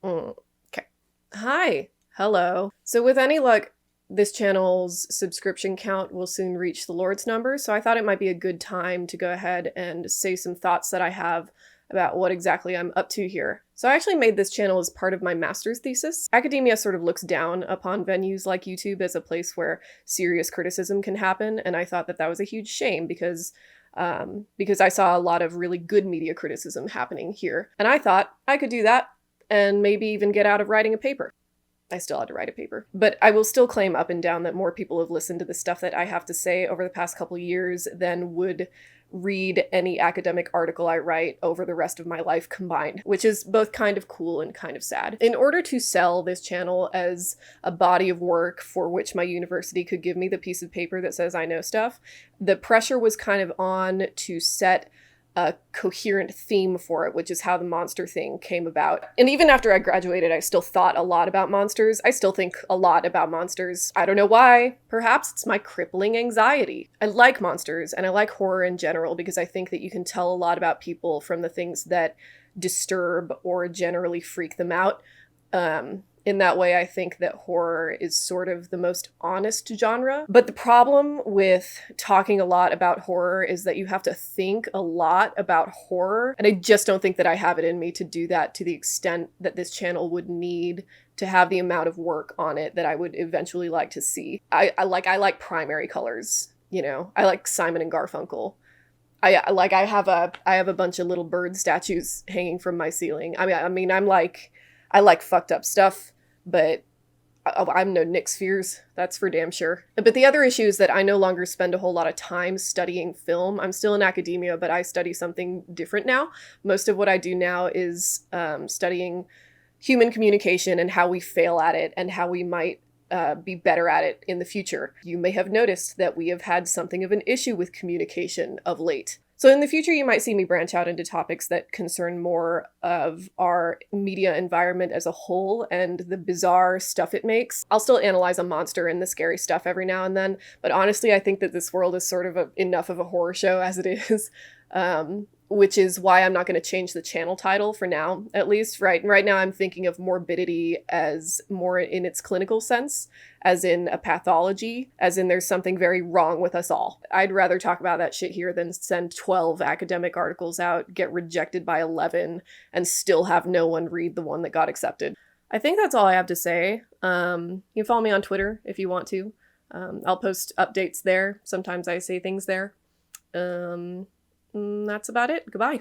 Okay. Hi. Hello. So, with any luck, this channel's subscription count will soon reach the Lord's number, so I thought it might be a good time to go ahead and say some thoughts that I have about what exactly I'm up to here. So, I actually made this channel as part of my master's thesis. Academia sort of looks down upon venues like YouTube as a place where serious criticism can happen, and I thought that that was a huge shame because I saw a lot of really good media criticism happening here. And I thought I could do that and maybe even get out of writing a paper. I still had to write a paper. But I will still claim up and down that more people have listened to the stuff that I have to say over the past couple years than would read any academic article I write over the rest of my life combined, which is both kind of cool and kind of sad. In order to sell this channel as a body of work for which my university could give me the piece of paper that says I know stuff, the pressure was kind of on to set a coherent theme for it, which is how the monster thing came about. And even after I graduated, I still thought a lot about monsters. I still think a lot about monsters. I don't know why. Perhaps it's my crippling anxiety. I like monsters and I like horror in general because I think that you can tell a lot about people from the things that disturb or generally freak them out. In that way, I think that horror is sort of the most honest genre. But the problem with talking a lot about horror is that you have to think a lot about horror. And I just don't think that I have it in me to do that to the extent that this channel would need to have the amount of work on it that I would eventually like to see. I like primary colors, you know? I like Simon and Garfunkel. I have a bunch of little bird statues hanging from my ceiling. I like fucked up stuff, but I'm no Nick Spheres, that's for damn sure. But the other issue is that I no longer spend a whole lot of time studying film. I'm still in academia, but I study something different now. Most of what I do now is studying human communication and how we fail at it and how we might be better at it in the future. You may have noticed that we have had something of an issue with communication of late. So in the future, you might see me branch out into topics that concern more of our media environment as a whole and the bizarre stuff it makes. I'll still analyze a monster and the scary stuff every now and then, but honestly, I think that this world is sort of enough of a horror show as it is. Which is why I'm not going to change the channel title for now, at least. Right now I'm thinking of morbidity as more in its clinical sense, as in a pathology, as in there's something very wrong with us all. I'd rather talk about that shit here than send 12 academic articles out, get rejected by 11, and still have no one read the one that got accepted. I think that's all I have to say. You can follow me on Twitter if you want to. I'll post updates there. Sometimes I say things there. That's about it. Goodbye.